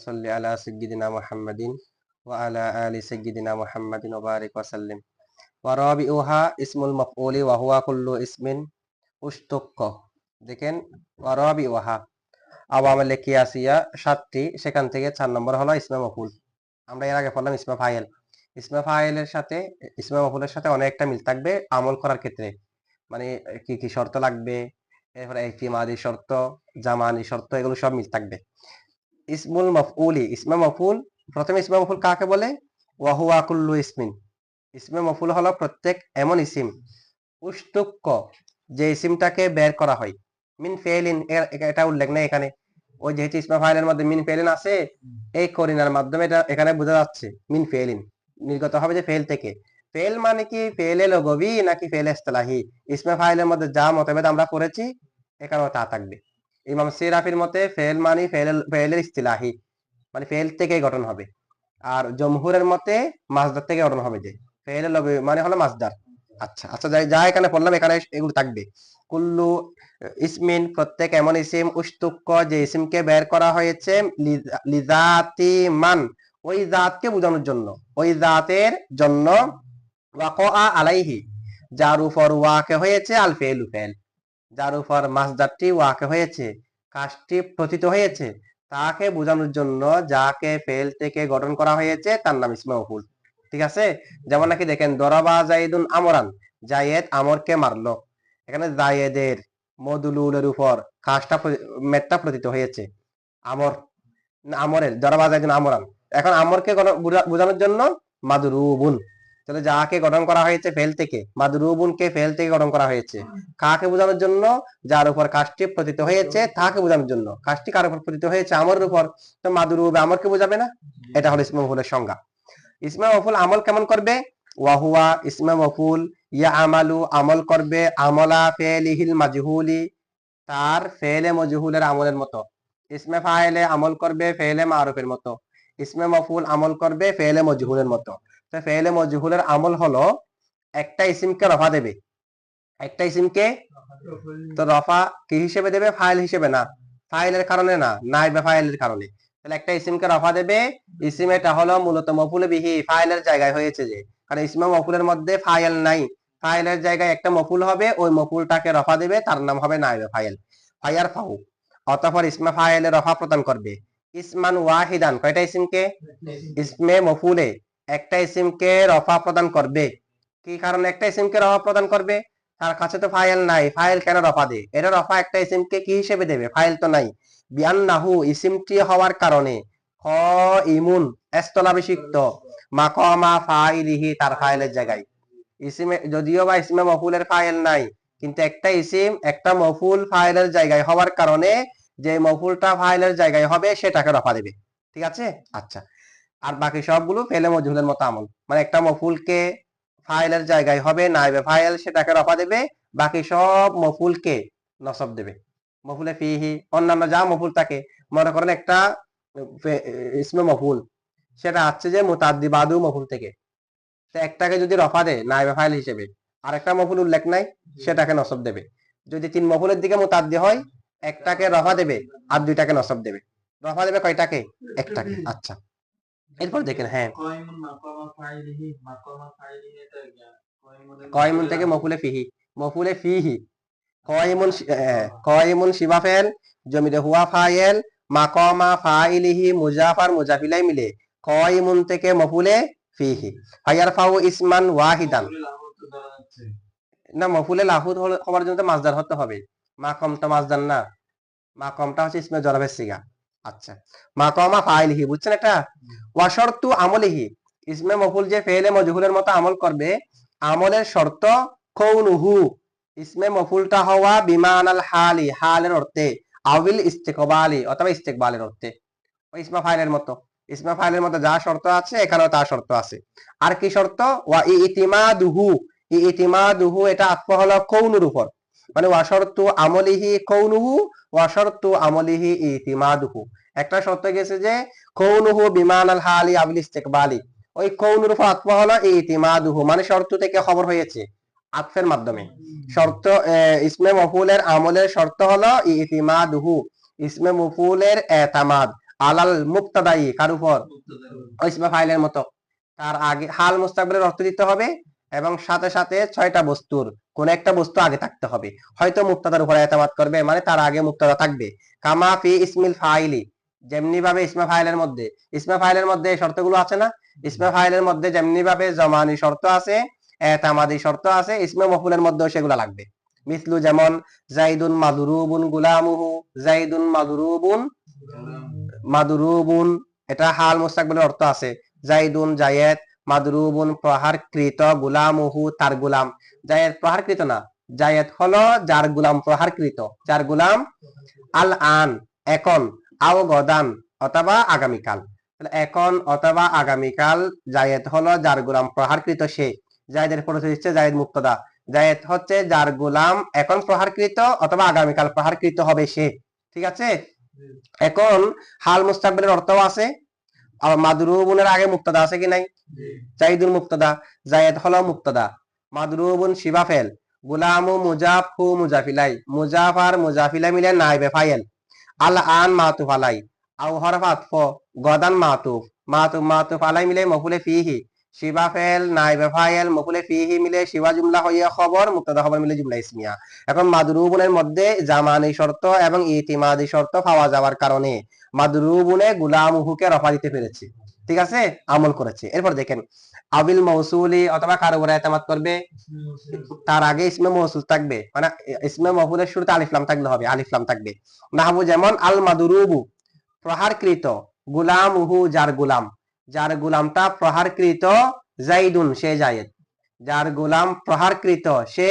সাল্লি আলা সাইয়্যিদিনা মুহাম্মাদিন ওয়া আলা আলি সাইয়্যিদিনা মুহাম্মাদিন ওয়া বারিক ওয়া সাল্লিম। ওয়া রাবিউহা ইসমুল মাফউলি ওয়া হুয়া কুল্লু ইসমিন উশতুক্ক। দেখেন ওয়া রাবিউহা আওয়ামিলে কিয়াসিয়া ৭টি, সেখান থেকে ৪ নম্বর হলো ইসমে মাফউল। আমরা এর আগে পড়লাম ইসমে ফাইল। ইসমে ফাইলের সাথে ইসমে মাফউলের সাথে অনেকটা মিল থাকবে আমল করার ক্ষেত্রে। মানে কি কি শর্ত লাগবে, এরপরে ইতিমাদি শর্ত, জামানি শর্ত, এগুলো সব মিল থাকবে। ইসমুল মাফউলি, ইসমে মাফউল, প্রথমে ইসমে মাফউল কাকে বলে? ওয়া হুয়া কুল্লু ইসমিন। ইসমে মাফউল হলো প্রত্যেক এমন ইসিম, উশতুক্ক, যে ইসিমটাকে বের করা হয়, মিন ফেলিন, এটা উল্লেখ নেই এখানে। ওই যেহেতু ইসমে ফাইলের মধ্যে মিন ফেলিন আছে, এই করিনার মাধ্যমে এটা এখানে বোঝা যাচ্ছে মিন ফেলিন, নির্গত হবে যে ফেল থেকে। ফেল মানে কি ফেলে লগবি নাকি ফেলে ইস্তিলাহি? ইসমে ফাইলের মধ্যে যা মতভেদ আমরা পড়েছি এখানেও তা থাকবে। ইমাম সিরাফির মতে ফেল মানে ফেলের ইস্তিলাহি, মানে ফেল থেকে গঠন হবে। আর জমহুরের মতে মাসদার থেকে গঠন হবে, যে ফেলে লগবি মানে হলো মাসদার। আচ্ছা আচ্ছা, যা এখানে পড়লাম এখানে এগুলো থাকবে। কুল্লু ইসমিন, প্রত্যেক এমন ইসিম, উশতুক্ক, যে ইসিমকে বের করা হয়েছে, লিজাতি মান, ওই জাতকে বোঝানোর জন্য, ওই জাতের জন্য, ওয়াকআ আলাইহি, যার উপর ওয়াকে হয়েছে আল ফেলু ফেল, যার উপর মাসদারটি ওয়াকে হয়েছে, কাজটি পতিত হয়েছে, তাকে বোঝানোর জন্য যাকে ফেল থেকে গঠন করা হয়েছে তার নাম ইসমে মাফউল। ঠিক আছে? যেমন নাকি দেখেন দরাবা জাইদুন আমরান, জায়েদ আমরকে মারলো। এখানে জায়েদের মদলুলের উপর কাজটা মেটটা পতিত হয়েছে, আমর, আমরের দরাবা জাইদুন আমরান। এখন আমরকে বোঝানোর জন্য মাদরুবুন, তাহলে যাকে গঠন করা হয়েছে ফেল থেকে, মাদরুবুনকে ফেল থেকে গঠন করা হয়েছে। কাকে বোঝানোর জন্য? যার উপর কাজটি পতিত হয়েছে তাকে বোঝানোর জন্য। কাজটি কার উপর পতিত হয়েছে? আমরের উপর, তো মাদরুব আমরকে বোঝাবে না? এটা হলো ইসমে মাফউলের সংজ্ঞা। ইসমে মাফউল আমল কেমন করবে? ওয়াহুয়া ইসমে মাফউল ইয়া আমালু, আমল করবে, আমলা ফেলিহিল মাজহুলি, তার ফেলে মজহুলের আমলের মতো। ইসমে ফাইলে আমল করবে ফেলে মারুফের মতো। ইসমে মাফউল আমল করবে ফেলে মজহুলের মতো। তো ফেলে মজহুলের আমল হলো একটা ইসিমকে রফা দেবে, একটা ইসিমকে, তো রফা কি হিসেবে দেবে? ফাইল হিসেবে না, ফাইলের কারণে না, নাইবে ফাইলের কারণে। তাহলে একটা ইসিমকে রফা দেবে, ইসিম এটা হলো মূলত মফুলে বিহি, ফাইলের জায়গায় হয়েছে যে, কারণ ইসমে মফুলের মধ্যে ফাইল নাই, ফাইলের জায়গায় একটা মফুল হবে, ওই মফুলটাকে রফা দেবে, তার নাম হবে নাইবে ফাইল। ফায়ার ফাউ, অতঃপর ইসমে ফাইলে রফা প্রদান করবে। ইসমান ওয়াহিদান, কয়টা ইসিমকে? ইসমে মফুলে একটা ইসিমকে রফা প্রদান করবে। কি কারণে একটা ইসিমকে রফা প্রদান করবে? তার কাছে তো ফাইল নাই, ফাইল কেন রফা দে? এটা রফা একটা ইসিমকে কি হিসেবে দেবে? ফাইল তো নাই। বিআন্নাহু, ইসিমটি হওয়ার কারণে, খ ইমুন, স্থলাভিষিক্ত, মাকামা ফাইলিহি, তার ফাইলের জায়গায়। ইসিমে যদিও বা ইসমে মফুলের ফাইল নাই, কিন্তু একটা ইসিম একটা মফুল ফাইলের জায়গায় হওয়ার কারণে যে মফুলটা ফাইলের জায়গায় হবে সেটাকে রফা দেবে। ঠিক আছে? আচ্ছা, আর বাকি সবগুলো ফেলে মজহুলের মতো আমল, মানে একটা মফুলকে ফাইলের জায়গায় হবে নাইবে ফাইল, সেটাকে রফা দেবে, বাকি সব মফুলকে নসব দেবে। মফুলে ফিহি, অন্যান্য যা মফুল থাকে, মনে করেন একটা ইসমে মফুল, সেটা আসছে যে মুতাদ্দি বাদু মফুল থেকে, তো একটাকে যদি রফা দেয় নাইবে ফাইল হিসেবে, আর একটা মফুল উল্লেখ নাই, সেটাকে নসব দেবে। যদি 3 মফুলের দিকে মুতাদ্দি হয়, একটাকে রফা দেবে আর 2টাকে নসব দেবে। রফা দেবে কয়টাকে? একটাকে। আচ্ছা, এরপর দেখেন, হ্যাঁ, কয়মুন থেকে মফুলে ফিহি, মফুলে ফিহি, কয়মুন, কয়মুন শিবা ফেল, জমিতে হুয়া ফাইল, মাকামা ফাইলিহি মুজাফার মুজাফিলাই মিলে কয়মুন থেকে মফুলে ফিহি। ফায়ার ফাউ ইসমান ওয়াহিদান, না মফুলে লাহুদ হওয়ার জন্য মাসদার হতে হবে, মাকাম তো মাসদার না, মাকামটা হচ্ছে ইসমে জরাবের সিগা। আচ্ছা, মাকামা ফাইলিহি, বুঝছেন এটা? ওয়াশরতু আমলিহি, ইসমে মফুল যে ফেলে মজহুলের মতো আমল করবে, আমলের শর্ত কৌনুহু, ইসমে মফুলটা হওয়া, বিমানাল হালি, হালের অর্থে, আউবিল ইস্তেকবালি, অথবা ইস্তেকবালের অর্থে, ওই ইসমা ফাইলের মতো। ইসমা ফাইলের মতো যা শর্ত আছে এখানেও তা শর্ত আছে। আর কি শর্ত? ওয়া ইতিমাদুহু, ইতিমাদুহু এটা আত্ম হলো কৌনুর উপর, মানে ওয়াশরতু আমলিহি কৌনুহু, ওয়াশরতু আমলিহি ইতিমাদুহু। একটা শর্ত গেছে যে কৌনুহু বিমানাল হালি আবিল ইস্তেকবালি, ওই কৌনুর উপর আত্ম হলো ইতিমাদুহু, মানে শর্ত থেকে খবর হয়েছে আতফের মাধ্যমে। শর্ত ইসমে মফুলের আমলের শর্ত হলো ইতিমাদুহু, ইসমে মফুলের এতামাদ, আলাল মুক্তাদাই কার উপর, ইসমে ফাইলের মতো। তার আগে হাল মুস্তাকবিলের অর্থ দিতে হবে এবং সাথে সাথে 6টা বস্তুর কোন একটা বস্তু আগে থাকতে হবে। হয়তো মুক্তাদার উপর এতামাদ করবে, মানে তার আগে মুক্তাদা থাকবে। কামা ফি ইসমিল ফাইলি, যেমনি ভাবে ইসমে ফাইলের মধ্যে, ইসমে ফাইলের মধ্যে শর্তগুলো আছে না, ইসমে ফাইলের মধ্যে যেমনি ভাবে জমানি শর্ত আছে, এতামাদি শর্ত আছে, ইসমে মফুলের মধ্যেও সেগুলো লাগবে। মিসলু যেমন জাইদুন মাদরুবুন গুলামুহু, জাইদুন মাদরুবুন মাদরুবুন, এটা হাল মুস্তাকবিলের অর্থ আছে। জাইদুন জায়েদ, মাদরুবুন প্রহারকৃত, গুলামুহু তার গুলাম। জায়েদ প্রহারকৃত না, জায়েদ হলো যার গুলাম প্রহারকৃত, যার গুলাম। আল আন এখন, আও গদান অথবা আগামীকাল, এখন অথবা আগামীকাল জায়েদ হলো যার গোলাম প্রহারকৃত সে। জায়েদের পরিচয় হচ্ছে জায়েদ মুক্তাদা, জায়েদ হচ্ছে যার গোলাম এখন প্রহারকৃত অথবা আগামীকাল প্রহারকৃত হবে সে। ঠিক আছে, এখন হাল মুস্তাকবিলের অর্থও আছে। আর মাদরুবুনের আগে মুক্তাদা আছে কি নাই, জাইদুল মুক্তাদা, জায়েদ হলো মুক্তাদা, মাদরুবুন শিবা ফেল, গুলামু মুজাফ হু মুজাফিলাই, মুজাফ আর মুজাফিলাই মিলে নাইবে ফাইল। আল আন মাতুফ আলাই, আও হরফ আতফ, গদান মাতুফ, মাতুফ মাতুফ আলাই মিলে মফুলে ফিহি, শিবা ফেল নাইবে ফাইল মফুলে ফিহি মিলে শিবা জুমলা হইয়া খবর, মুক্তাদা খবর মিলে জুমলা ইসমিয়া। এখন মাদরুবুনের মধ্যে জামানি শর্ত এবং ইতিমাদি শর্ত পাওয়া যাওয়ার কারণে মাদরুবুনে গুলামুহুকে রফা দিতে পেরেছে। ঠিক আছে, আমল করেছে। এরপর দেখেন আবিল মৌসুলি অথবা কারো উপরে এতামাদ করবে, তার আগে ইসমে মৌসুল থাকবে, মানে ইসমে মফুলের শুরুতে আলিফ লাম থাকলে হবে, আলিফ লাম থাকবে। নাহবু যেমন আল মাদরুবু প্রহারকৃত, গুলামুহু যার গুলাম, যার গুলামটা প্রহারকৃত, জাইদুন সে জায়েদ, যার গুলাম প্রহারকৃত সে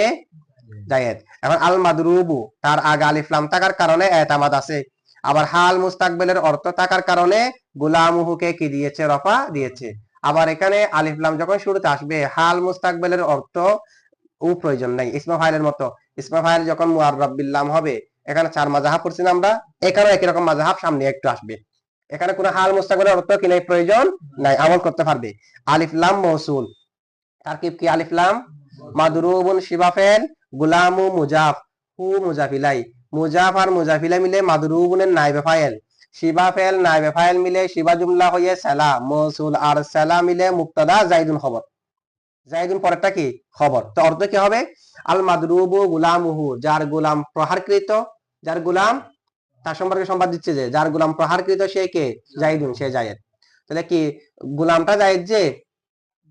জায়েদ। এখন আল মাদরুবু তার আগে আলিফ লাম থাকার কারণে এতামাদ আছে, আবার হাল মুস্তাকবিলের অর্থ থাকার কারণে গুলামুহুকে কি দিয়েছে, রফা দিয়েছে। আবার এখানে আলিফ লাম যখন শুরুতে আসবে হাল মুস্তাকবিলের অর্থ ও প্রয়োজন নাই, ইসমে ফাইলের মতো। ইসমে ফাইল যখন মুআররাব বিল লাম হবে, এখানে 4 মাযহাব পড়ছি না আমরা, এখানে একই রকম মাযহাব সামনে একটু আসবে। এখানে কোনো হাল মুস্তাকবিলের অর্থ কি নাই, প্রয়োজন নাই, আমল করতে পারবে। আলিফ লাম মৌসুল, তারকিব কি আলিফ লাম, মাদরুবুন শিবা ফেল, গুলামু মুজাফ, হু মুজাফিলাই, মুজাফ আর মুজাফিলাই মিলে মাদরুবুনের নাইবে ফাইল, শিবা ফেল নাইবে ফাইল মিলে শিবা জুমলা হয়ে সালা, মৌসুল আর সালা মিলে মুক্তাদা, জাইদুন খবর, জাইদুন পরেরটা কি খবর। তো অর্থ কি হবে, আল মাদরুবু গুলামুহু যার গোলাম প্রহারকৃত, যার গোলাম, তার সম্পর্কে সংবাদ দিচ্ছে যে যার গোলাম প্রহারকৃত সে কে, জাইদুন সে জায়েদ। তাহলে কি গোলামটা জায়েদ যে,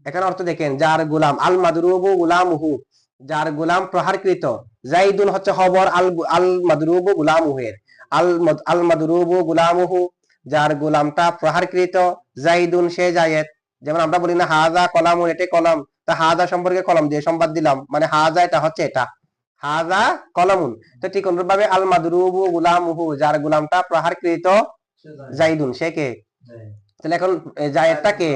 এখানে অর্থ দেখেন যার গোলাম, আল মাদরুবু গুলামুহু যার গোলাম প্রহারকৃত, জাইদুন হচ্ছে খবর আল মাদরুবু গুলামুহের, আল মাদরুবু গুলামুহু যার গোলামটা প্রহারকৃত, জাইদুন সে জায়েদ। যেমন আমরা বলি না হাজা কলামুন, এটা কলম, তা হাজা সম্পর্কে কলম দিয়ে সংবাদ দিলাম, মানে হাজা এটা হচ্ছে এটা, হাজা কলমুন। তো ঠিক অনুরূপভাবে আল মাদরুবু গুলামুহু যার গোলামটা প্রহারকৃত, জাইদুন সে কে। তাহলে এখন জায়েদটা কে,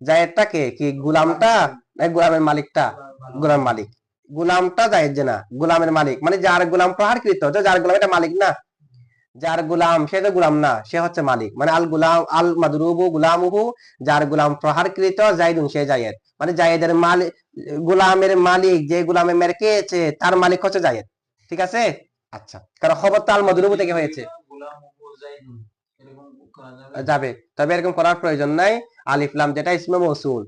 জায়েদটা কে কি গোলামটা নাকি গোলামের মালিকটা, গোলাম মালিক, গোলামটা জায়েদ যে না, গোলামের মালিক, মানে যার গোলাম প্রহারকৃত, তো যার গোলাম এটা মালিক না, যার গোলাম সে তো গোলাম না, সে হচ্ছে মালিক। মানে আল গোলাম আল মাদরুবু গুলামুহু যার গোলাম প্রহারকৃত, জাইদুন সে জায়েদ, মানে জায়েদের মালিক, গোলামের মালিক যে গোলামে মেরেছে তার মালিক হচ্ছে জায়েদ। ঠিক আছে, আচ্ছা, কারণ খবর তো আল মাদরুবু থেকে হয়েছে, যাবে, তবে এরকম করার প্রয়োজন নাই। আলিফ লাম যেটা ইসমে মৌসুল,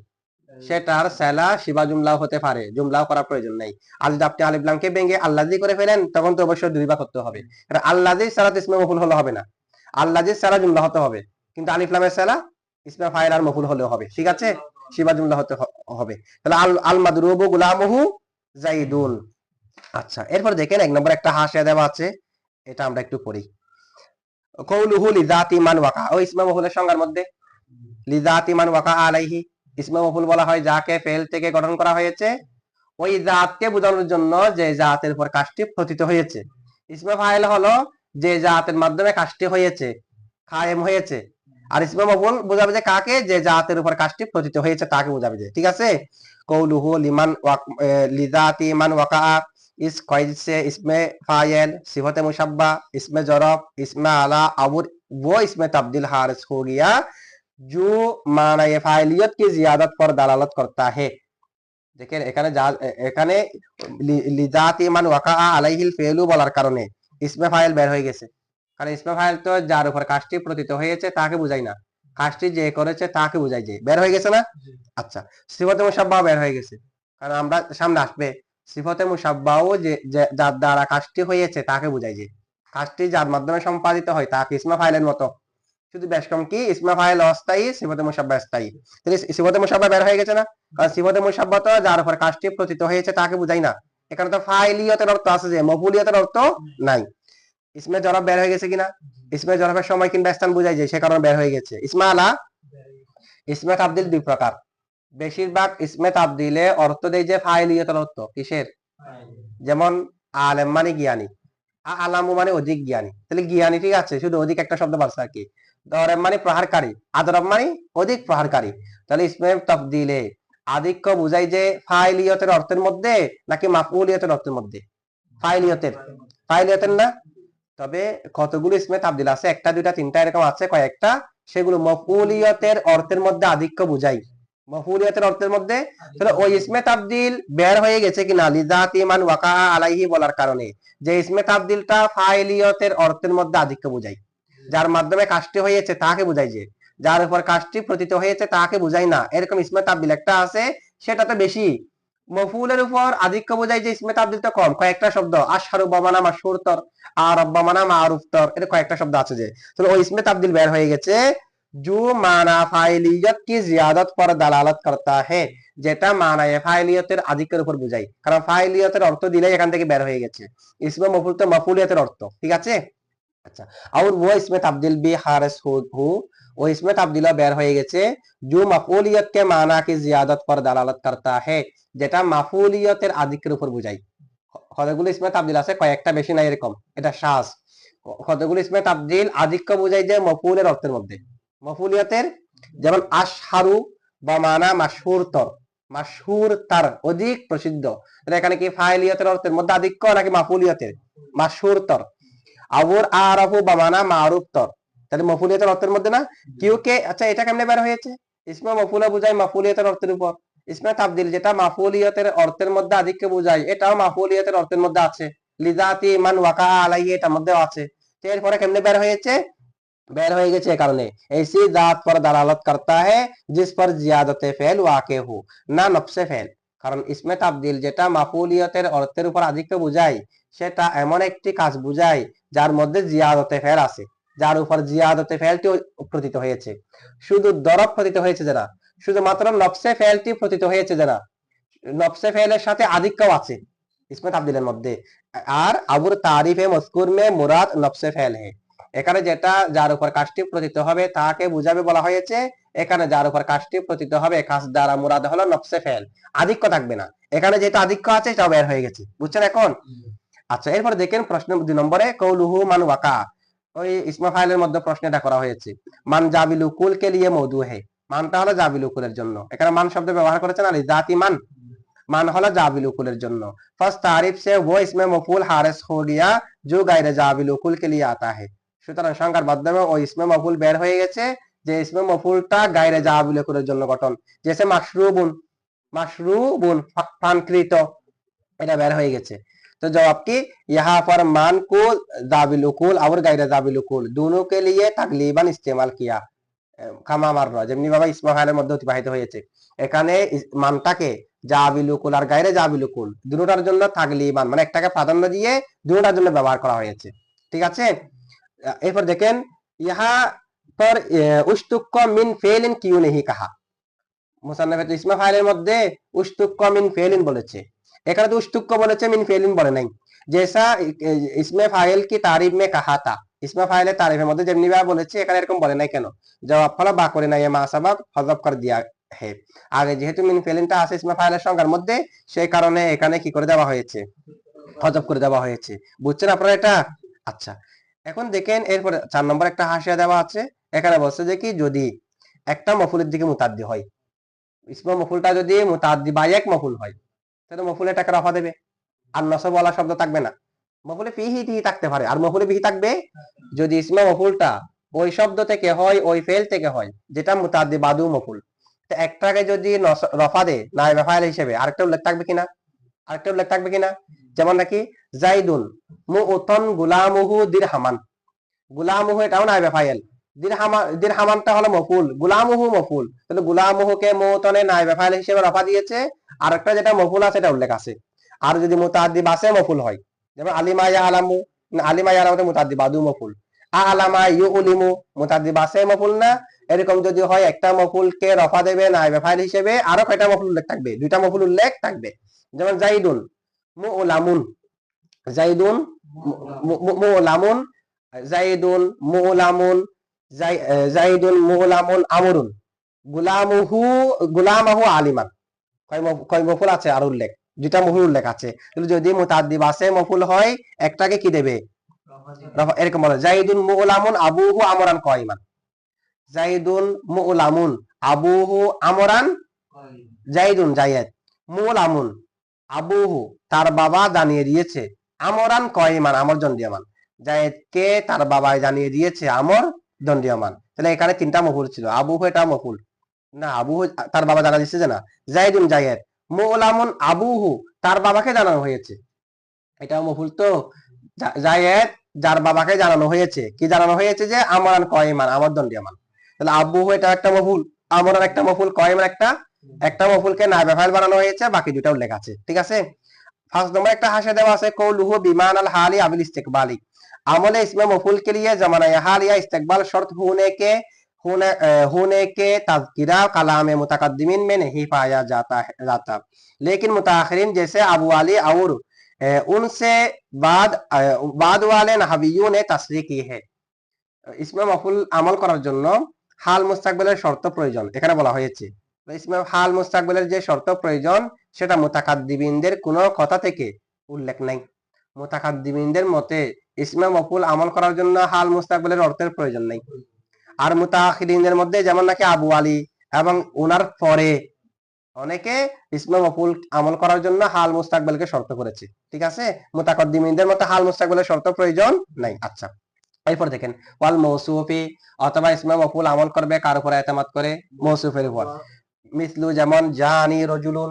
সেটার সেলা শিবা জুমলাও হতে পারে, জুমলাও করার প্রয়োজন নাই। আর যদি আপনি আলিফ লামকে ভেঙে আল্লাজি করে ফেলেন, তখন তো অবশ্যই দুইবার করতে হবে। আল্লাজি সারা ইসমে মফুল হলে হবে না, আল্লাজি সারা জুমলা হতে হবে, কিন্তু আলিফ লামের সেলা ইসমে ফাইল আর মফুল হলেও হবে। ঠিক আছে, শিবা জুমলা হতে হবে। তাহলে আল মাদরুবু গুলামুহু জাইদুন। আচ্ছা, এরপর দেখেন 1 নম্বর একটা হাসিয়া দেওয়া আছে, এটা আমরা একটু পড়ি। কৌলুহু লিযাতি মান ওয়াকা, ও ইসমে মফুলের সংজ্ঞার মধ্যে লিযাতি মান ওয়াকা আলাইহি, ইসমে মফুল বলা হয় যাকে ফেল থেকে গঠন করা হয়েছে ওই জাতকে বোঝানোর জন্য যে জাতের উপর কাজটি পতিত হয়েছে। ইসমে ফাইল হলো যে জাতের মাধ্যমে কাজটি হয়েছে, কায়েম হয়েছে। আর ইসমে মফুল বোঝাবে যে কাকে, যে জাতের উপর কাজটি পতিত হয়েছে তাকে বোঝাবে যে। ঠিক আছে, কৌলুহু লিমান লিযাতি মান ওয়াকা इस क़ैद से इसमें फायल सिफत मुशब्बा इसमें जरब इसमें आला और वो इसमें तब्दील हारिस हो गया जो माना फाइलियत की जियादत पर दलालत करता है। দেখেন এখানে এখানে লিযাতি মান ওয়াকা আলাইহিল ফেলু বলার কারণে ইসমে ফাইল বের হয়ে গেছে। কারণ ইসমে ফাইল তো যার উপর কাজটি প্রতীত হয়েছে তাকে বুঝাই না, কাজটি যে করেছে তাকে বুঝাই। যে বের হয়ে গেছে না? আচ্ছা, সিফাতে মুসাব্বাহ বের হয়ে গেছে, কারণ আমরা সামনে আসবে সিফাতে মুসাব্বাহ যে যার দ্বারা কাজটি হয়েছে তাকে বুঝাই। যে কাজটি যার মাধ্যমে সম্পাদিত হয় তাকে ইসমে ফাইলের মতো, শুধু বেশ কম কি ইসমে ফাইল অস্থায়ী, সিফাতে মুসাব্বাহ স্থায়ী। তাহলে সিফাতে মুসাব্বাহ বের হয়ে গেছে না? কারণ সিফাতে মুসাব্বাহ তো যার উপর কাজটি প্রতীত হয়েছে তাকে বুঝাই না, এখানে তো ফাইলিয়তের অর্থ আছে, যে মফুলিয়তের অর্থ নাই। ইসমে জরাব বের হয়ে গেছে কিনা? ইসমে জরাবের সময় কিংবা স্থান বুঝাই যায়, সে কারণে বের হয়ে গেছে। ইসমে আলা, ইসমে তাবদিল দুই প্রকার। বেশিরভাগ ইসমে তাবদিলে অর্থ দেয় যে ফাইলিয়তের অর্থ কিসের? যেমন আলেম মানে জ্ঞানী, আলামু মানে অধিক জ্ঞানী। তাহলে জ্ঞানী ঠিক আছে, শুধু অধিক একটা শব্দ বাড়ছে আর কি। দরেব মানে প্রহারকারী, আদরব মানে অধিক প্রহারকারী। তাহলে ইসমে তাবদিলে আধিক্য বুঝাই যে ফাইলিয়তের অর্থের মধ্যে নাকি মাফউলিয়তের অর্থের মধ্যে? ফাইলিয়তের, ফাইলিয়তের না? তবে কতগুলো ইসমে তাবদিল আছে, একটা দুইটা তিনটা এরকম আছে কয়েকটা, সেগুলো মফউলিয়তের অর্থের মধ্যে আধিক্য বুঝাই, মফউলিয়তের অর্থের মধ্যে। তাহলে ওই ইসমে তাবদিল বের হয়ে গেছে কিনা লিজাতি মান ওয়াকা আলাইহি বলার কারণে, যে ইসমে তাবদিলটা ফাইলিয়তের অর্থের মধ্যে আধিক্য বুঝাই, যার মাধ্যমে কাজটি হয়েছে তাকে বুঝাই, যে যার উপর কাজটি প্রতীত হয়েছে তাকে বুঝাই না, এরকম ইসমে তাবদিল একটা আছে, সেটা তো বেশি। মফুলের উপর আধিক্য বোঝায় যে ইসমে তাবদিল তো কম, কয়েকটা শব্দ, আশহারু বামানা মাশহুর তর, আর বামানা মারুফ তর, এটা কয়েকটা শব্দ আছে। যে তাহলে ওই ইসমে তাবদিল বের হয়ে গেছে जो माना फाइलियत की जियादत पर दलालत करता है, যেটা মানায় ফাইলিয়তের আধিক্যের উপর বোঝায়, কারণ ফাইলিয়তের অর্থ দিলে এখান থেকে বের হয়ে গেছে। ইসমে মফুল তো মফুলিয়তের অর্থ, ঠিক আছে। अच्छा, और वो इसमें तब्दील भी हारिस हो वो इसमें तब्दीला बेर हो গেছে जो मफूलियत के माना की जियादत पर दलालत करता है, যেটা মাফুলিয়তের আধিক্যের উপর বোঝায়। কতগুলো ইসমে তাবদিল আছে, কয়েকটা, বেশি না এরকম, এটা শাজ। কতগুলো ইসমে তাবদিল আধিক্য বোঝায় যে মফুলের অর্থের মধ্যে, মফুলিয়তের। যেমন আশহারু বা মানা মাশহুর তর, মাশহুর তার অধিক প্রসিদ্ধ, এখানে কি ফাইলিয়তের অর্থের মধ্যে আধিক্য নাকি মাফুলিয়তের? মাশহুর তর। আবুর আরাফু বামানা মারুফ তর, তাহলে মফুলিয়তের অর্থের মধ্যে না? কিউকে, আচ্ছা এটা কেমনে বের হয়েছে? ইসমে মফুলা বুঝায় মাফুলিয়তের অর্থের উপর, ইসমে তাবদিল যেটা মাফুলিয়তের অর্থের মধ্যে আধিক্য বুঝায়, এটাও মাফুলিয়তের অর্থের মধ্যে আছে, লিজাতি মান ওয়াকা আলাইহি এটার মধ্যে আছে। এরপরে কেমনে বের হয়েছে? বের হয়ে গেছে কারণে ऐसी जात पर दलालत करता है जिस पर जियादत फेल वाक़े हो ना नफ्से फेल। কারণ ইসমে তাবদিল যেটা মাফুলিয়তের অর্থের উপর আধিক্য বুঝায়, সেটা এমন একটি কাজ বুঝায় যার মধ্যে জিয়াদতে ফেল আছে, যার উপর জিয়াদতে ফেলটি প্রতীত হয়েছে। শুধু দরব প্রতীত হয়েছে যে না, শুধুমাত্র নফসে ফেলটি প্রতীত হয়েছে যে না, নফসে ফেলের সাথে আধিক্য আছে ইসমে তাবদিলের মধ্যে। আর আবুর তারিফে মজকুর মে মুরাদ নফসে ফেল হে, এখানে যেটা যার উপর কাজটি প্রতীত হবে তাকে বুঝাবে বলা হয়েছে, এখানে যার উপর কাজটি প্রতীত হবে কাজ দ্বারা মুরাদ হলো নফসে ফেল, আধিক্য থাকবে না। এখানে যেটা আধিক্য আছে সেটাও বের হয়ে গেছে, বুঝছেন এখন? আচ্ছা, এরপর দেখেন প্রশ্ন 2 নম্বরে কৌলুহু মান ওয়াকা, ওই ইসমে ফাইলের মধ্যে প্রশ্নটা করা হয়েছে মান জাবিল উকুল কে লিয়ে মওদু হে, মানটা হলো জাবিল উকুলের জন্য, এখানে মান শব্দ ব্যবহার করেছেন আলী জাতি মান, মান হলো জাবিল উকুলের জন্য। ফার্স্ট তারিফ সে वो इसमें मफूल हारिस हो गया जो गैर जाबिल उकुल के लिए आता है। সুতরাং সংখ্যার মাধ্যমে ওই ইসমে মফুল বের হয়ে গেছে যে ইসমে মফুলটা গায়রে জাবিল উকুলের জন্য গঠন, জেসে মাশরুবুন, মাশরুবুন পানকৃত, এটা বের হয়ে গেছে। तो जवाब की यहाँ पर मान को जाबिल उकुल और गैर जाबिल उकुल दोनों के लिए तकलीबन इस्तेमाल किया, কামা মাররা যেমনি ভাবে ইসমে ফাইলের মধ্যে অতিবাহিত হয়েছে, এখানে মানটাকে জাবিল উকুল আর গায়রে জাবিল উকুল দুটোটার জন্য তাগলিবান মানে একটাকে প্রাধান্য দিয়ে দুটোটার জন্য ব্যবহার করা হয়েছে, ঠিক আছে। এরপর দেখেন ইহা पर उस्तुक्क मिन फेलिन क्यों नहीं कहा, মুসান্নাফে তো ইসমে ফাইলের মধ্যে উস্তুক্ক মিন ফেলিন বলেছে, এখানে তো উস্তুক্ক বলেছে, মিন ফেলিন বলে নাই। জেসা ইসমে ফাইল কি তারিফ মে কাহা তা, ইসমে ফাইলের তারিফের মধ্যে যেমনি ভাবে বলেছে এখানে এরকম বলে নাই কেন? জবাব হলো বা করে নাই মা সাবাক হযফ কর দিয়া হে, আগে যেহেতু মিন ফেলিনটা আছে ইসমে ফাইলের সংখ্যার মধ্যে, সেই কারণে এখানে কি করে দেওয়া হয়েছে? হযফ করে দেওয়া হয়েছে, বুঝছেন আপনারা এটা? আচ্ছা, এখন দেখেন এরপর 4 নম্বর একটা হাসিয়া দেওয়া আছে, এখানে বলছে যে কি যদি একটা মফুলের দিকে মুতাদ্দি হয়, ইসমে মফুলটা যদি মুতাদ্দি বা এক মফুল হয়, তাহলে মফুলে টাকা রফা দেবে, আর নসব ওয়ালা শব্দ থাকবে না। মফুলে ফিহি তিহি থাকতে পারে, আর মফুলে বিহি থাকবে যদি ইসমে মফুলটা ওই শব্দ থেকে হয়, ওই ফেল থেকে হয়, যেটা মুতাদ্দি বাদু মফুল। তো একটাকে যদি রফা দে নাইবা ফাইল হিসেবে, আরেকটা উল্লেখ থাকবে কিনা? আরেকটা উল্লেখ থাকবে কিনা? যেমন নাকি জাইদুন মুউতন গুলামুহু দিরহামান, গুলামুহু এটাও নাইবে ফাইল, দিরহামানটা হলো মফুল, গুলামুহু মফুল, তাহলে গুলামুহুকে মুতনে নাইবে ফাইল হিসেবে রফা দিয়েছে। আর একটা যেটা মফুল আছে এটা উল্লেখ আছে। আর যদি মুতাআদ্দি বাসে মফুল হয়, যেমন আলিমা ইয়া আলামু, আলিমা ইয়া আলামু মুতাআদ্দি বাদু মফুল, আলামা ইউলিমু মুতাআদ্দি বাসে মফুল না। এরকম যদি হয় একটা মফুলকে রফা দেবে নাইবে ফাইল হিসেবে, আরো কয়টা মফুল উল্লেখ থাকবে? দুইটা মফুল উল্লেখ থাকবে। যেমন জাইদুন মুলামুন, জাইদুন মুলামুন, জাইদুন মুলামুন, জাইদুন মুলামুন আমরুন, গুলামুহু গুলামাহু আলিমান। কয় মফুল আছে আর উল্লেখ? দুইটা মফুল উল্লেখ আছে। যদি মুতাআদ্দি বাসে মফুল হয় একটাকে কি দেবে? এরকম বলে জাইদুন মুলামুন আবুহু আমরান কয়মান, জাইদুন মুলামুন আবুহু আমরান, জাইদুন জায়েদ মুলামুন আবুহু তার বাবা জানিয়ে দিয়েছে, আমরান কয়মান আমর দণ্ডীয়মান, জায়েদকে তার বাবা জানিয়ে দিয়েছে আমর দণ্ডীয়মান। তাহলে এখানে তিনটা মফুল ছিল। আবুহু এটা মফুল না, আবুহু তার বাবা জানা দিচ্ছে যে না। জাইদুন জায়েদ মুলামুন আবুহু তার বাবাকে জানানো হয়েছে, এটাও মফুল। তো জায়েদ যার বাবাকে জানানো হয়েছে, কি জানানো হয়েছে? যে আমরান কয়মান আমর দণ্ডীয়মান। তাহলে আবুহু এটা একটা মফুল, আমরান একটা মফুল, কয়মান একটা মফুলকে নাইবে ফাইল বানানো হয়েছে, বাকি দুটা উল্লেখ আছে। ঠিক আছে। ফার্স্ট নম্বর একটা হাসে দেওয়া আছে কৌলুহু বিমান আল हाली अबिल इस्तिकबाली, अमले इसमें मफूल के लिए जमाना हाल या इस्तिकबाल शर्त होने के तज़किरा कलाम मुतकद्दिमीन में नहीं पाया जाता, लेकिन मुताखिरीन जैसे अबू अली और उनसे बाद वाले नहवियों ने तस्रीह की है। ইসমে মফুল আমল করার জন্য হাল মুস্তাকবেলের শর্ত প্রয়োজন এখানে বলা হয়েছে। ইসমে হাল মুস্তাকবেলের যে শর্ত প্রয়োজন সেটা মুতাকাদ্দিমিনদের কোনো কথা থেকে উল্লেখ নাই। মুতাকাদ্দিমিনদের মতে ইসমে মফুল আমল করার জন্য হাল মুস্তাকবেলের অর্থের প্রয়োজন নাই। আর মুতাআখিরিনদের মধ্যে যেমন নাকি আবু আলী এবং ওনার পরে অনেকে ইসমে মফুল আমল করার জন্য হাল মুস্তাকবেলকে শর্ত করেছে। ঠিক আছে। মুতাকাদ্দিমিনদের মতে হাল মুস্তাকবেলের শর্ত প্রয়োজন নাই। আচ্ছা, এরপর দেখেন ওয়াল মৌসুফি, অথবা ইসমে মফুল আমল করবে কার উপর এতেমাদ করে? মৌসুফের উপর। মিসলু যেমন জানি রজুলুন,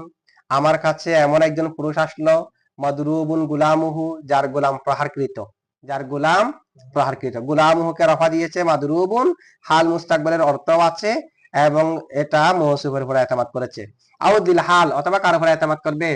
আমার কাছে এমন একজন পুরুষ আসলো, মাদরুবুন গুলামুহু, যার গোলাম প্রহারকৃত, যার গোলাম প্রহারকৃত। গুলামুহুকে রফা দিয়েছে, মাদরুবুন হাল মুস্তাকবালের অর্থ আছে এবং এটা মৌসুফের উপর এতেমাদ করেছে। আও দিল হাল, অথবা কার উপর এতেমাদ করবে?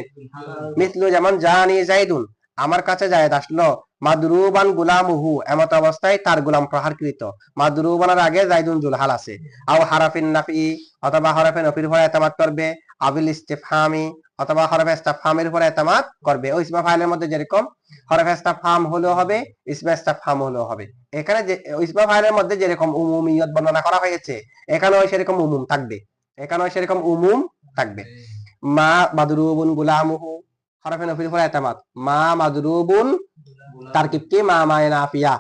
মিসলু যেমন জানি জাইদুন, আমার কাছে জায়েদ আসলো, মাদরুবান গুলামুহু, এমত অবস্থায় তার গোলাম প্রহারকৃত। মাদরুবানের আগে জাইদুন জুল হাল আছে। আও হারাফিন নাফি, অথবা হরফে নফির উপর এতেমাদ করবে। আবিল ইস্তিফহামি, অথবা হরফে ইস্তিফহামের উপর এতেমাদ করবে। ওই ইসমে ফাইলের মধ্যে যেরকম হরফে ইস্তিফহাম হলেও হবে, ইসমে ইস্তিফহাম হলেও হবে। এখানে যে ইসমে ফাইলের মধ্যে যেরকম উমুমিয়ত বর্ণনা করা হয়েছে, এখানেও সেরকম উমুম থাকবে, এখানেও সেরকম উমুম থাকবে। মা মাদরুবুন গুলামুহু, হরফে নফির উপর এতেমাদ। মা মাদরুবুন তারকিব কি? মা মায়ে নাফিয়া।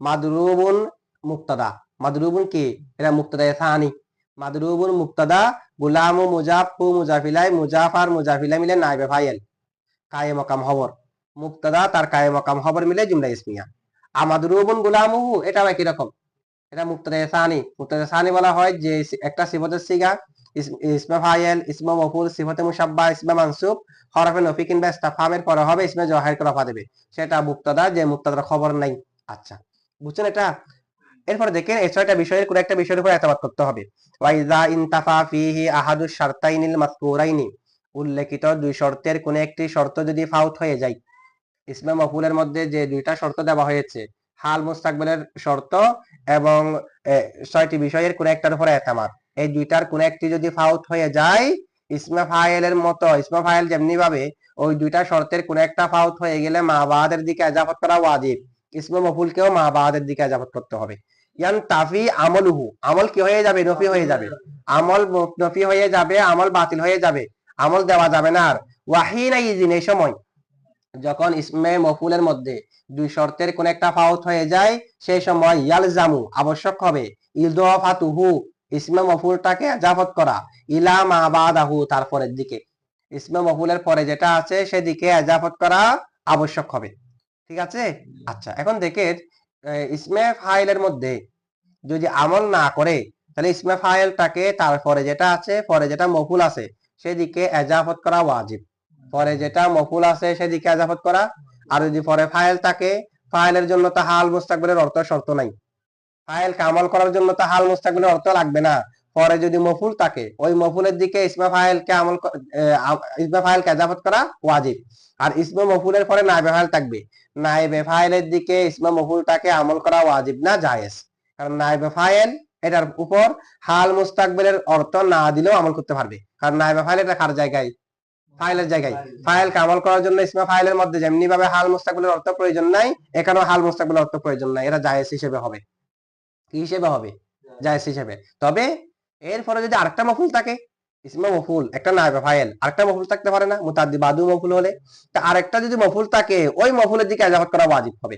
মাদরুবুন মুক্তাদা, মাদরুবুন কি? এটা মুক্তাদা সানি। মাদরুবুন মুক্তাদা, গুলামু মুজাফ, হু মুজাফিলাই, মুজাফ আর মুজাফিলা মিলে নাইবে ফাইল, কায়ে মকাম খবর। মুক্তাদা তার কায়ে মকাম খবর মিলে জুমলা ইসমিয়া। আর মাদরুবুন গুলামুহু এটাও একই রকম, এটা মুক্তাদা সানি। মুক্তাদা সানি বলা হয় যে একটা সিফতের সিগা, ইসমে ফাইল, ইসমে মফুল, সিফতে মুশাব্বা, ইসমে মানসুব, হরফে নফি কিংবা ইস্তিফহামের পরে হবে ইসমে জওহারকে রফা দেবে, সেটা মুক্তাদা, যে মুক্তাদার খবর নাই। আচ্ছা, বুঝছেন এটা? এরপরে দেখেন এই ছয়টা বিষয়ের কোন একটা বিষয়ের উপর এতবাদ করতে হবে। ওয়াইজা ইনতাফা ফিহি আহাদু শারতাইনিল মাযকুরাইনি, উল্লেখিত দুই শর্তের কোন একটি শর্ত যদি ফাউত হয়ে যায়। ইসমে মফুলের মধ্যে যে দুইটা শর্ত দেওয়া হয়েছে, হাল মুস্তাকবিলের শর্ত এবং ছয়টি বিষয়ের কোন একটার উপর এতেমাদ, এই দুইটার কোন একটি যদি ফাউত হয়ে যায়, ইসমে ফাইলের মতো, ইসমে ফাইল যেমনি ভাবে ওই দুইটা শর্তের কোন একটা ফাউত হয়ে গেলে মা বাদের দিকে এজাফত করা ওয়াজিব, ইসমে মফুলকেও মা বাদের দিকে এজাফত করতে হবে। ইয়ান তাফি আমলুহু, আমল কি হয়ে যাবে? নফি হয়ে যাবে। আমল নফি হয়ে যাবে, আমল বাতিল হয়ে যাবে, আমল দেওয়া যাবে না। আর ওয়াহিনা ইজিন, এই সময় যখন ইসমে মফুলের মধ্যে দুই শর্তের কোন একটা ফাউত হয়ে যায়, সেই সময় ইয়ালজামু আবশ্যক হবে ইযাফাতুহু, ইসমে মফুলটাকে ইজাফত করা, ইলা মা বাদাহু, তার পরের দিকে, ইসমে মফুলের পরে যেটা আছে সেদিকে ইজাফত করা আবশ্যক হবে। ঠিক আছে। আচ্ছা, এখন দেখেন ইসমে ফাইলের মধ্যে যদি আমল না করে, তাহলে ইসমে ফাইলটাকে তারপরে যেটা আছে, পরে যেটা মফুল আছে সেদিকে ইজাফত করা ওয়াজিব, পরে যেটা মফুল আছে সেদিকে ইজাফত করা। আর যদি পরে ফাইল থাকে, ফাইলের জন্য তো হাল মুস্তাকবিলের অর্থ শর্ত নাই, ফাইলকে আমল করার জন্য তো হাল মুস্তাকবিলের অর্থ লাগবে না। পরে যদি মফুল থাকে ওই মফুলের দিকে ইসমে ফাইলকে ইসমে ফাইলকে ইজাফত করা ওয়াজিব। আর ইসমে মফুলের পরে নায়েবে ফাইল থাকবে, নায়েবে ফাইলের দিকে ইসমে মফুলটাকে আমল করা ওয়াজিব না, জায়েজ। কারণ নায়েবে ফাইল এটার উপর হাল মুস্তাকবিলের অর্থ না দিলেও আমল করতে পারবে, কারণ নায়েবে ফাইল এটা কার জায়গায়, ফাইলের জায়গায়। ফাইলকে আমল করার জন্য ইসমে ফাইলের মধ্যে যেমনি ভাবে হাল মুস্তাকবিলের অর্থ প্রয়োজন নাই, এখানেও হাল মুস্তাকবিলের অর্থ প্রয়োজন নাই, এটা জায়েজ হিসেবে হবে। কি হিসেবে হবে? জায়েজ হিসেবে। তবে এরপরে যদি আরেকটা মফুল থাকে, ইসমে মফুল একটা নায়েবে ফাইল, আরেকটা মফুল থাকতে পারে না মুতাদ্দি বাদু মফুল হলে, তা আরেকটা যদি মফুল থাকে ওই মফুলের দিকে ইজাফত করা ওয়াজিব হবে।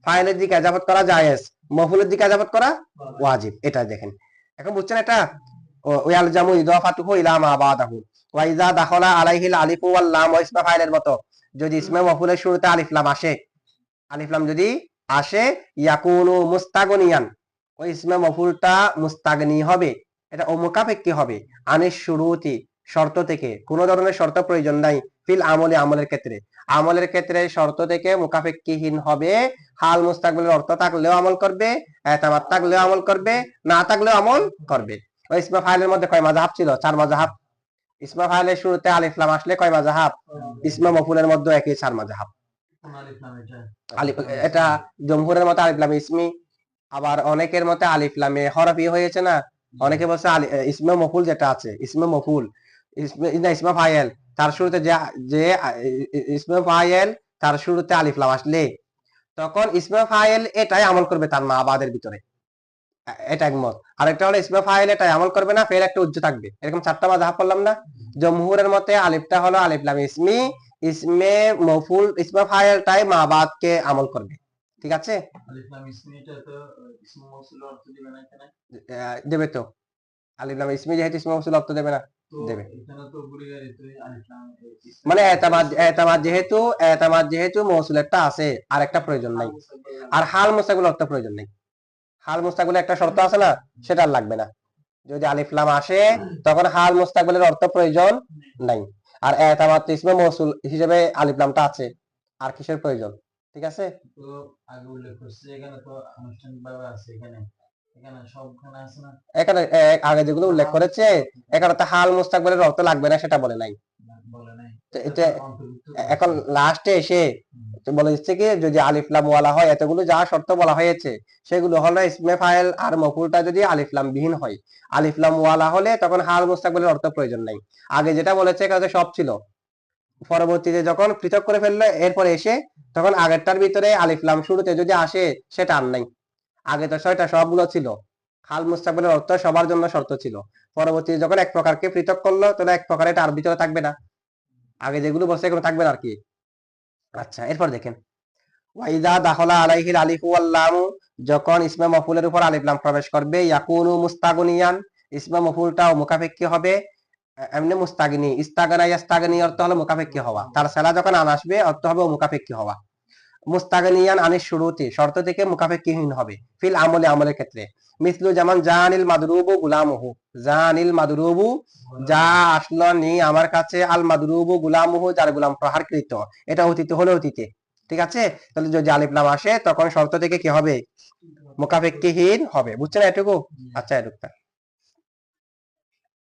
ফাইলের দিকে ইজাফত করা জায়েজ, মফুলের দিকে ইজাফত করা ওয়াজিব। এটা দেখেন, এখন বুঝছেন এটা? ওয়াল জামু ইদাফাতুহু ইলা মা বাদাহু ওয়া ইযা দাখালা আলাইহিল আলিফু ওয়াল লাম ওয়া ইসমে ফাইলের মতো যদি ইসমে মফুলের শুরুতে আলিফ লাম আসে, আলিফ লাম যদি আসে, ইয়াকুনু মুস্তাগনিয়ান, ওই ইসমে মফুলটা মুস্তাগনি হবে, এটা মুকাফেক্কি হবে, আনিস শুরুতি, শর্ত থেকে। কোন ধরনের শর্ত প্রয়োজন নাই। ফিল আমলি, আমলের ক্ষেত্রে, আমলের ক্ষেত্রে শর্ত থেকে মুকাফেক্কিহীন হবে। হাল মুস্তাকবিলের অর্থ থাকলেও আমল করবে, এতামাদ থাকলেও আমল করবে, না থাকলেও আমল করবে। ওই ইসমে ফাইলের মধ্যে কয় মাযহাব ছিল? 4 মাযহাব। ইসমে ফাইলের শুরুতে আলিফ লাম আসলে কয় মাযহাব? ইসমে মফুলের মধ্যে একই 4 মাযহাব। আলিফ, এটা জমহুরের মতে আলিফ লাম ইসমি, আবার অনেকের মতে আলিফ লামে হরফি হয়েছে না, অনেকে বলছে ইসমে মফুল যেটা আছে, ইসমে মফুল, ইসমে ফাইল তার শুরুতে যে ইসমে ফাইল তার শুরুতে আলিফ লাম আসলে তখন ইসমে ফাইল এটাই আমল করবে তার মা বাদের ভিতরে, এটা একমত। আরেকটা হলো ইসমে ফাইল এটাই আমল করবে না, ফেল একটা উজ্জ থাকবে। এরকম 4টা মাযহাব করলাম না। জমহুরের মতে আলিফটা হলো আলিফ লাম ইসমি, ইসমে মফুল ইসমে ফাইলটাই মা বাদকে আমল করবে। ঠিক আছে? আলিফ লাম ইসমি এটা তো ইসমে মৌসুলের অর্থ দিবে না এখানে? দেবে তো। আলিফ লাম ইসমি যেহেতু ইসমে মৌসুল অর্থ দেবে না, দেবে। এখানে তো বুড়িগাড়ি তো আলিফ লাম মানে এতামাদ যেহেতু মৌসুলেরটা আছে, আর একটা প্রয়োজন নাই। আর হাল মুস্তাকবিল অর্থ প্রয়োজন নাই। হাল মুস্তাকবিল একটা শর্ত আছে না, সেটা আর লাগবে না। যদি আলিফ লাম আসে তখন হাল মুস্তাকবিলের অর্থ প্রয়োজন নাই। আর এতামাদ ইসমে মৌসুল হিসেবে আলিফ লামটা আছে, আর কিসের প্রয়োজন? ঠিক আছে? তো আগে উল্লেখ করছে এখানে তো আনুষ্ঠানিকভাবে আছে, এখানে এখানে সবখানে আছে না। এখানে আগে যেগুলো উল্লেখ করেছে এখানে তো হাল মুস্তাকবিলের অর্থ লাগবে না, সেটা বলে নাই। বলে নাই। এটা এখন লাস্টে এসে বলে দিচ্ছে কি, যদি আলিফ লাম ওয়ালা হয়, এতগুলো যা শর্ত বলা হয়েছে সেগুলো হলো ইসমে ফাইল আর মফুলটা যদি আলিফ লাম বিহীন হয়, আলিফ লাম ওয়ালা হলে তখন হাল মুস্তাকবিলের অর্থ প্রয়োজন নাই। আগে যেটা বলেছে এখানে সব ছিল, পরবর্তীতে যখন পৃথক করে ফেললো এরপরে এসে তখন আগেরটার ভিতরে আলিফ লাম শুরুতে যদি আসে সেটা আর নাই। আগে তো 6টা সবগুলো ছিল, হাল মুস্তাকবিলের অর্থ সবার জন্য শর্ত ছিল। পরবর্তীতে যখন এক প্রকারকে পৃথক করলো তাহলে এক প্রকার এটা আর ভিতরে থাকবে না, আগে যেগুলো বলছে এগুলো থাকবে না আর কি। আচ্ছা, এরপর দেখেন, ওয়াইদা দাখলা আলাইহিল আলিফু ওয়াল লাম, যখন ইসমে মফুলের উপর আলিফ লাম প্রবেশ করবে, ইয়াকুনু মুস্তাগনিয়ান, ইসমে মফুলটাও মুকাফেক্কি হবে। এমনি মুস্তাগনি, ইস্তাগনা ইয়াস্তাগনি অর্থ হলো মুকাফেক্কি হওয়া, তার সেলা যখন আন আসবে অর্থ হবে মুকাফেক্কি হওয়া। মুস্তাগনিয়ান আনিস শুরুতি, শর্ত থেকে মুকাফেক্কিহীন হবে। ফিল আমলে, আমলের ক্ষেত্রে। মিসলু যেমন জানিল মাদরুবু গুলামুহু, জানিল মাদরুবু, যা আসলো নি আমার কাছে, আল মাদরুবু গুলামুহু, যার গোলাম প্রহারকৃত, এটা অতীতে হলে অতীতে। ঠিক আছে? তাহলে যদি আলিফ লাম আসে তখন শর্ত থেকে কি হবে? মুকাফেক্কিহীন হবে। বুঝছেন এটুকু? আচ্ছা, এটুকু।